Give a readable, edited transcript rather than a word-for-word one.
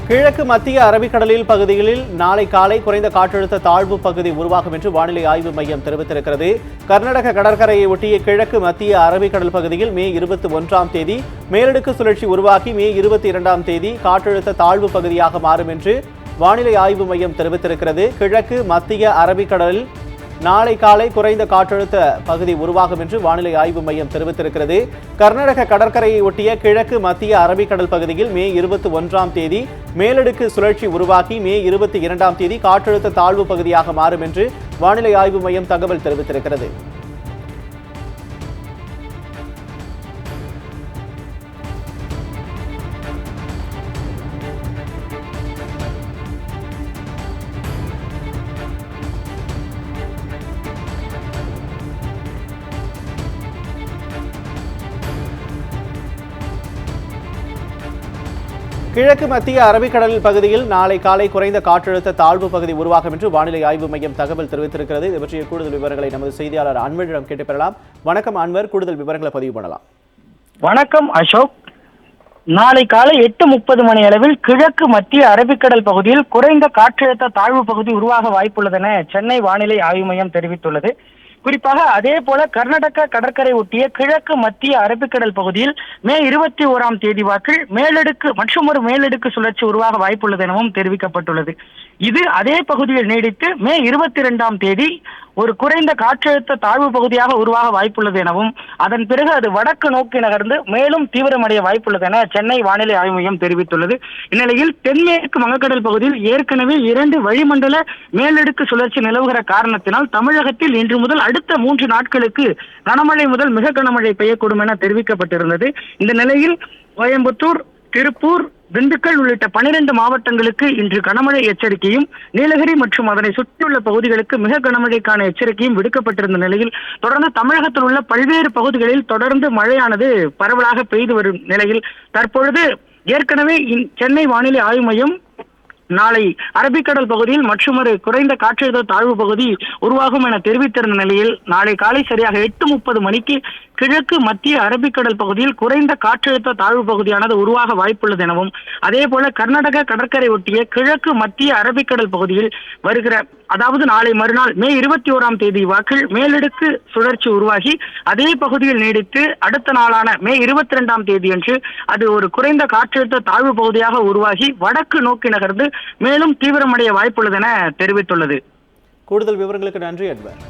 கிழக்கு மத்திய அரபிக்கடலில் பகுதிகளில் நாளை காலை குறைந்த காற்றழுத்த தாழ்வு பகுதி உருவாகும் என்று வானிலை ஆய்வு மையம் தெரிவித்திருக்கிறது. கர்நாடக கடற்கரையை ஒட்டிய கிழக்கு மத்திய அரபிக்கடல் பகுதியில் மே 21ஆம் தேதி மேலடுக்கு சுழற்சி உருவாக்கி மே 22ஆம் தேதி காற்றழுத்த தாழ்வு பகுதியாக மாறும் என்று வானிலை ஆய்வு மையம் தெரிவித்திருக்கிறது. கிழக்கு மத்திய அரபிக்கடலில் நாளை காலை குறைந்த காற்றழுத்த பகுதி உருவாகும் என்று வானிலை ஆய்வு மையம் தெரிவித்திருக்கிறது. கர்நாடக கடற்கரையை ஒட்டிய கிழக்கு மத்திய அரபிக்கடல் பகுதியில் மே 21ஆம் தேதி மேலடுக்கு சுழற்சி உருவாக்கி மே 22ஆம் தேதி காற்றழுத்த தாழ்வு பகுதியாக மாறும் என்று வானிலை ஆய்வு மையம் தகவல் தெரிவித்திருக்கிறது. கிழக்கு மத்திய அரபிக்கடல் பகுதியில் நாளை காலை குறைந்த காற்றழுத்த தாழ்வு பகுதி உருவாகும் என்று வானிலை ஆய்வு மையம் தகவல் தெரிவித்திருக்கிறது. இது பற்றிய கூடுதல் விவரங்களை நமது செய்தியாளர் அன்வரிடம் கேட்டு பெறலாம். வணக்கம் அன்வர், கூடுதல் விவரங்களை பதிவு பண்ணலாம். வணக்கம் அசோக். நாளை காலை 8:30 மணி அளவில் கிழக்கு மத்திய அரபிக்கடல் பகுதியில் குறைந்த காற்றழுத்த தாழ்வு பகுதி உருவாக வாய்ப்புள்ளதென சென்னை வானிலை ஆய்வு மையம் தெரிவித்துள்ளது. குறிப்பாக அதே போல கர்நாடக கடற்கரை ஒட்டிய கிழக்கு மத்திய அரபிக்கடல் பகுதியில் மே 21ஆம் தேதி வாக்கில் மற்றொரு மேலடுக்கு சுழற்சி உருவாக வாய்ப்புள்ளது எனவும் தெரிவிக்கப்பட்டுள்ளது. இது அதே பகுதியில் நீடித்து மே 22ஆம் தேதி ஒரு குறைந்த காற்றழுத்த தாழ்வு பகுதியாக உருவாக வாய்ப்புள்ளது எனவும் அதன் பிறகு அது வடக்கு நோக்கி நகர்ந்து மேலும் தீவிரமடைய வாய்ப்புள்ளது என சென்னை வானிலை ஆய்வு மையம் தெரிவித்துள்ளது. இந்நிலையில் தென்மேற்கு வங்கக்கடல் பகுதியில் ஏற்கனவே 2 வளிமண்டல மேலடுக்கு சுழற்சி நிலவுகிற காரணத்தினால் தமிழகத்தில் இன்று முதல் அடுத்த 3 நாட்களுக்கு கனமழை முதல் மிக கனமழை பெய்யக்கூடும் என தெரிவிக்கப்பட்டிருந்தது. இந்த நிலையில் கோயம்புத்தூர், திருப்பூர், திண்டுக்கல் உள்ளிட்ட 12 மாவட்டங்களுக்கு இன்று கனமழை எச்சரிக்கையும், நீலகிரி மற்றும் அதனை சுற்றியுள்ள பகுதிகளுக்கு மிக கனமழைக்கான எச்சரிக்கையும் விடுக்கப்பட்டிருந்த நிலையில் தொடர்ந்து தமிழகத்தில் உள்ள பல்வேறு பகுதிகளில் தொடர்ந்து மழையானது பரவலாக பெய்து வரும் நிலையில் தற்பொழுது ஏற்கனவே சென்னை வானிலை ஆய்வு மையம் நாளை அரபிக்கடல் பகுதியில் மற்றொரு குறைந்த காற்றழுத்த தாழ்வு பகுதி உருவாகும் என தெரிவித்திருந்த நிலையில் நாளை காலை சரியாக 8:30 மணிக்கு கிழக்கு மத்திய அரபிக்கடல் பகுதியில் குறைந்த காற்றழுத்த தாழ்வு பகுதியானது உருவாக வாய்ப்புள்ளது எனவும் அதே போல கர்நாடக கடற்கரை ஒட்டிய கிழக்கு மத்திய அரபிக்கடல் பகுதியில் அதாவது நாளை மறுநாள் மே 21ஆம் தேதி வாக்கில் மேலடுக்கு சுழற்சி உருவாகி அதே பகுதியில் நீடித்து அடுத்த நாளான மே 22ஆம் தேதி அன்று அது ஒரு குறைந்த காற்றழுத்த தாழ்வு பகுதியாக உருவாகி வடக்கு நோக்கி நகர்ந்து மேலும் தீவிரமடைய வாய்ப்புள்ளது என தெரிவித்துள்ளது. கூடுதல் விவரங்களுக்கு நன்றி அன்வர்.